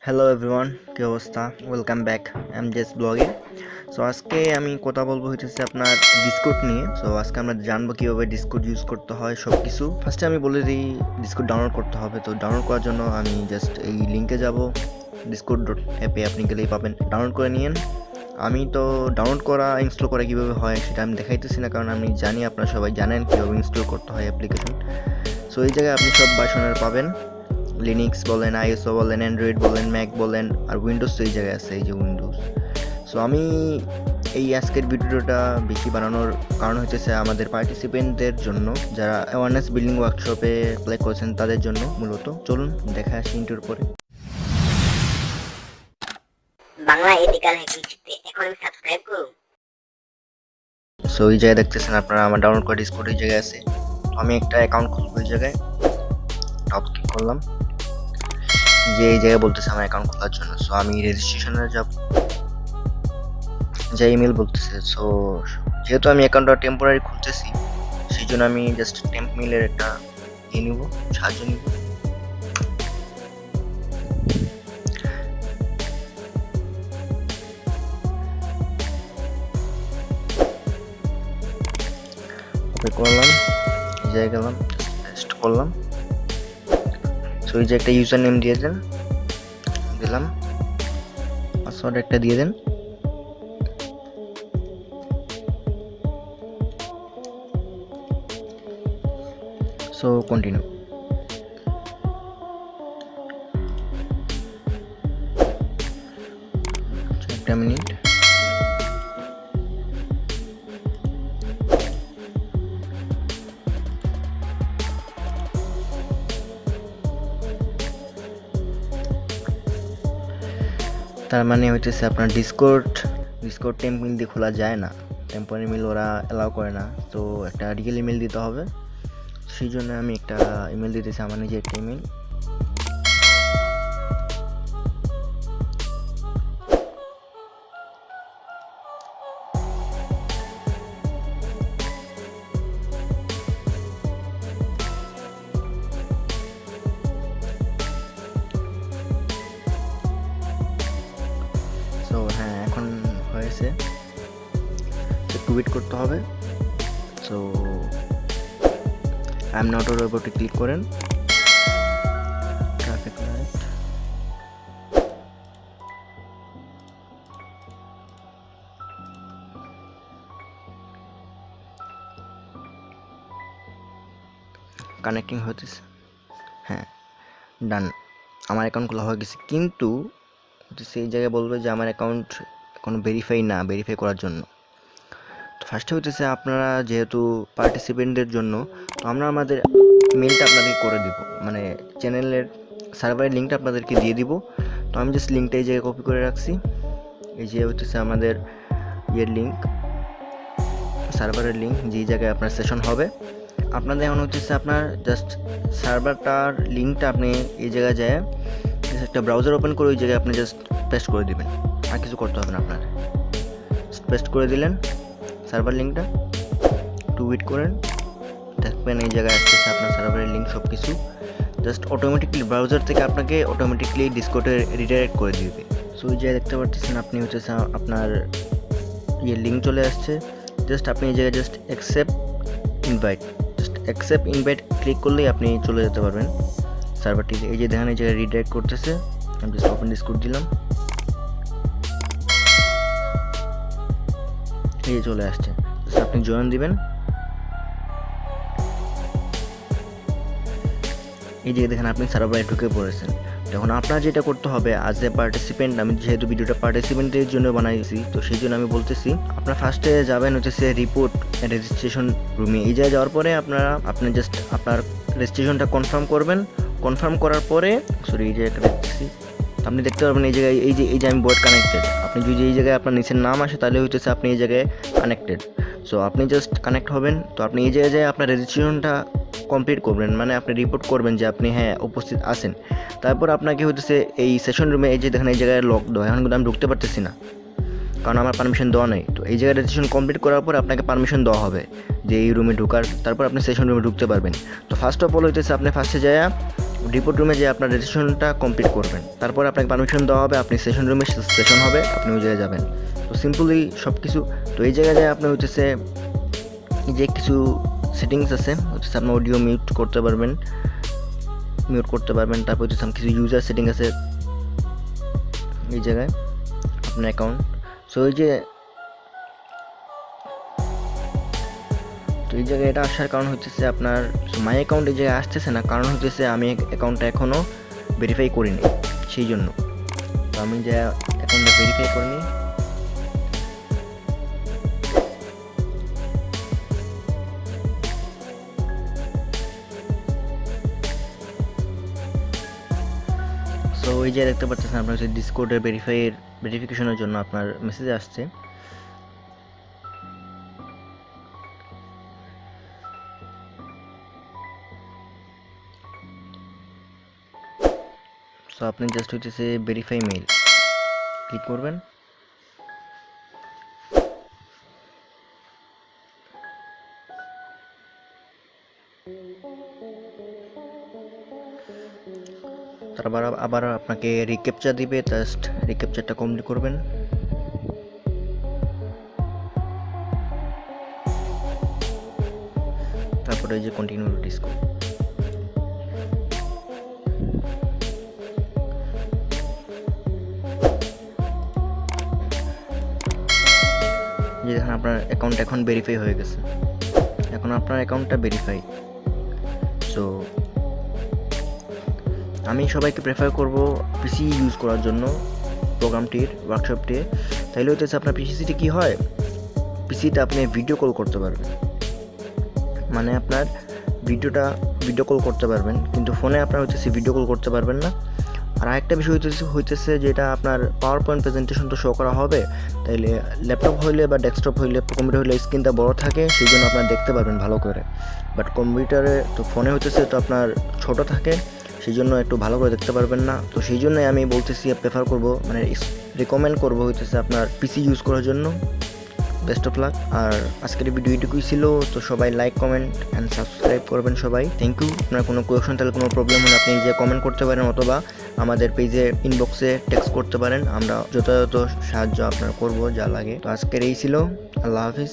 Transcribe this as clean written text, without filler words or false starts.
Hello everyone, কি অবস্থা? Welcome back. I am just ব্লগে। সো আজকে আমি কথা বলবো হচ্ছে আপনার ডিসকর্ড নিয়ে। সো আজকে আমরা জানবো কীভাবে ডিসকর্ড ইউজ করতে হয় সব কিছু। ফার্স্টে আমি বলে দিই ডিসকর্ড ডাউনলোড করতে হবে। তো ডাউনলোড করার জন্য আমি জাস্ট এই লিঙ্কে যাব, ডিসকর্ড ডট অ্যাপে আপনি গেলেই পাবেন। ডাউনলোড করে নিয়েন। আমি তো ডাউনলোড করা ইনস্টল করা কীভাবে হয় সেটা আমি দেখাইতেছি না, কারণ আমি জানি আপনারা সবাই জানেন কীভাবে ইনস্টল করতে হয় অ্যাপ্লিকেশন। সো এই জায়গায় আপনি সব ভার্সনের পাবেন। লিনাক্স বলেন, আইএসও বলেন, অ্যান্ড্রয়েড বলেন, ম্যাক বলেন, আর উইন্ডোজ তো এই জায়গায় আছে, এই যে উইন্ডোজ। সো আমি এই আজকের ভিডিওটা বেশি বানানোর কারণ হচ্ছে আমাদের পার্টিসিপেন্টদের জন্য, যারা অ্যাওয়ারনেস বিল্ডিং ওয়ার্কশপে অ্যাপ্লাই করেছেন তাদের জন্য মূলত। চলুন দেখা আসি ইন্টার পরে। বাংলা এথিক্যাল হ্যাকিং শিখতে এখন আমি সাবস্ক্রাইব করুন। সো এই জায়গায় দেখতেছেন আপনারা আমার ডাউনলোড করা ডিসকর্ড এই জায়গায় আছে। আমি একটা অ্যাকাউন্ট খুলবো এই জায়গায়, টপ ক্লিক করলাম। যে এই জায়গায় বলতেছে আমার অ্যাকাউন্ট খোলার জন্য। সো আমি রেজিস্ট্রেশনে যাব, যে ইমেল বলতেছে। সো যেহেতু আমি অ্যাকাউন্টটা টেম্পোরারি খুলতেছি, সেই জন্য আমি জাস্ট টেম্প মেলের একটা নিব, সাহায্য নিব। ওকে করলাম, এই জায়গায় গেলাম, পেস্ট করলাম। সো এই যে একটা ইউজার নেম দিয়ে দেন, দিলাম। পাসওয়ার্ড একটা দিয়ে দেন। So continue. একটা মিনিট। তার মানে হইতেছে আপনার ডিসকর্ড টেম্প মেল দিয়ে খোলা যায় না, টেম্পোরারি মেল ওরা অ্যালাউ করে না। তো একটা রিয়েল ইমেল দিতে হবে। সেই জন্য আমি একটা ইমেল দিতেছি, আমার নিজের একটা ইমেল। সো হ্যাঁ, এখন হয়েছে, একটু ওয়েট করতে হবে। সো আই এম নট রোবটে ক্লিক করেন, ট্রাফিক লাইট। কানেক্টিং হতেছে, হ্যাঁ ডান। আমার অ্যাকাউন্ট খোলা হয়ে গেছে, কিন্তু সেই জায়গায় বলবে যে আমার অ্যাকাউন্ট কোনো ভেরিফাই করার জন্য। তো ফার্স্টে হইতেছে আপনারা যেহেতু পার্টিসিপেন্টদের জন্য, তো আমরা আমাদের মেলটা আপনাদেরকে করে দিব, মানে চ্যানেলের সার্ভারের লিঙ্কটা আপনাদেরকে দিয়ে দিব। তো আমি জাস্ট লিঙ্কটা এই জায়গায় কপি করে রাখছি। এই যে হইতেছে আমাদের লিঙ্ক, সার্ভারের লিঙ্ক, যেই জায়গায় আপনার সেশন হবে। আপনাদের এখন হচ্ছে আপনার জাস্ট সার্ভারটার লিঙ্কটা আপনি এই জায়গায় যায় একটা ব্রাউজার ওপেন করে ওই জায়গায় আপনি জাস্ট পেস্ট করে দিবেন, আর কিছু করতে হবে না আপনার। পেস্ট করে দিলেন সার্ভার লিঙ্কটা, একটু ওয়েট করেন, দেখবেন এই জায়গায় আসতেছে আপনার সার্ভারের লিঙ্ক সব কিছু। জাস্ট অটোমেটিকলি ব্রাউজার থেকে আপনাকে অটোমেটিকলি ডিসকর্ডে রিডাইরেক্ট করে দিবে। সো এই জায়গায় দেখতে পাচ্ছেন আপনি হচ্ছে আপনার লিঙ্ক চলে আসছে। জাস্ট আপনি এই জায়গায় জাস্ট অ্যাকসেপ্ট ইনভাইট ক্লিক করলেই আপনি চলে যেতে পারবেন সার্ভারটিতে। এই যে দেখেন এই জায়গায় রিডাইরেক্ট করতেছে, আমি জাস্ট ওপেন ডিসকর্ড দিলাম, এই চলে আসছে। আপনি জয়েন দিবেন। এই যে দেখেন আপনি সার্ভারে ঢুকে পড়েছেন। তখন আপনার যেটা করতে হবে অ্যাজ এ পার্টিসিপেন্ট, আমি যেহেতু ভিডিওটা পার্টিসিপেন্টের জন্য বানাইছি, তো সেই জন্য আমি বলতেছি আপনার ফার্স্টে যাবেন হচ্ছে রিপোর্ট রেজিস্ট্রেশন রুমে। এই জায়গায় যাওয়ার পরে আপনি জাস্ট আপনার রেজিস্ট্রেশনটা কনফার্ম করবেন। কনফার্ম করার পরে এই জায়গায় দেখতেছি আপনি দেখতে পারবেন এই যে আমি বোর্ড কানেক্টেড। আপনি যদি এই জায়গায় আপনার নিচের নাম আসে তাহলে হইতেছে আপনি এই জায়গায় কানেক্টেড। সো আপনি জাস্ট কানেক্ট হবেন। তো আপনি এই জায়গায় আপনার রেজিস্ট্রেশনটা কমপ্লিট করবেন, মানে আপনি রিপোর্ট করবেন যে আপনি হ্যাঁ উপস্থিত আছেন। তারপর আপনাকে হইতেছে এই সেশন রুমে, এই যে দেখেন এই জায়গায় লক দেওয়া, এখন কিন্তু আমি ঢুকতে পারতেছি না কারণ আমার পারমিশন দেওয়া নেই। তো এই জায়গায় রেজিস্ট্রেশন কমপ্লিট করার পর আপনাকে পারমিশন দেওয়া হবে যে এই রুমে ঢোকার, তারপর আপনি সেশন রুমে ঢুকতে পারবেন। তো ফার্স্ট অফ অল হইতেছে আপনি ফার্স্টে যায় রিপোর্ট রুমে যে আপনার রেজিস্ট্রেশনটা কমপ্লিট করবেন, তারপর আপনাকে পারমিশন দেওয়া হবে, আপনি সেশন রুমে সেশন হবে, আপনি ওই জায়গায় যাবেন। তো সিম্পলি সব কিছু। তো এই জায়গায় যায় আপনি হইতেছে যে কিছু সেটিংস আছে, হচ্ছে আপনার অডিও মিউট করতে পারবেন, তারপর হচ্ছে কিছু ইউজার সেটিং আছে এই জায়গায় আপনার অ্যাকাউন্ট। সো এই জায়গায় এটা আসার কারণ হচ্ছে আপনার মাই অ্যাকাউন্ট এই জায়গায় আসতেছে না, কারণ হচ্ছে আমি অ্যাকাউন্টটা এখনও ভেরিফাই করিনি, সেই জন্য। তো আমি যে অ্যাকাউন্টটা ভেরিফাই করিনি, সো ওই যে দেখতে পাচ্ছেন আপনার হচ্ছে ডিসকর্ডের ভেরিফিকেশনের জন্য আপনার মেসেজ আসছে। সো আপনি জাস্ট হচ্ছে ভেরিফাই মেইল ক্লিক করবেন। তারপর আবার আপনাকে রিক্যাপচা দিবে, জাস্ট রিক্যাপচারটা কমপ্লিট করবেন। তারপরে এই যে কন্টিনিউ ডিসকর্ড, যে দেখেন আপনার অ্যাকাউন্ট এখন ভেরিফাই হয়ে গেছে, এখন আপনার অ্যাকাউন্টটা ভেরিফাই। সো আমি সবাইকে প্রেফার করব পিসি ইউজ করার জন্য প্রোগ্রামটির, ওয়ার্কশপটির। তাইলে হইতেছে আপনার পিসিতে কি হয়, পিসিতে আপনি ভিডিও কল করতে পারবেন, মানে আপনার ভিডিও কল করতে পারবেন, কিন্তু ফোনে আপনার হচ্ছে ভিডিও কল করতে পারবেন না। আর আরেকটা বিষয় হইতেছে যেটা আপনার পাওয়ার পয়েন্ট প্রেজেন্টেশন তো শো করা হবে, তাইলে ল্যাপটপ হইলে বা ডেস্কটপ হইলে, কম্পিউটার হইলে স্ক্রিনটা বড় থাকে, সেই জন্য আপনার দেখতে পারবেন ভালো করে। বাট কম্পিউটারে তো, ফোনে হইতেছে তো আপনার ছোট থাকে, সেই জন্য একটু ভালো করে দেখতে পারবেন না। তো সেই জন্যই আমি বলতেছি, প্রেফার করব, মানে রিকমেন্ড করব হইতেছে আপনার পিসি ইউজ করার জন্য। Best of luck. আর আজকের ভিডিও এটুকুই ছিল। তো সবাই লাইক, কমেন্ট অ্যান্ড সাবস্ক্রাইব করবেন সবাই। Thank you. আপনার কোনো কোয়েশন তাহলে কোনো প্রবলেম হলে আপনি যে কমেন্ট করতে পারেন, অথবা আমাদের পেজে ইনবক্সে টেক্সট করতে পারেন, আমরা যথাযথ সাহায্য আপনার করব যা লাগে। তো আজকের এই ছিল। আল্লাহ হাফিজ।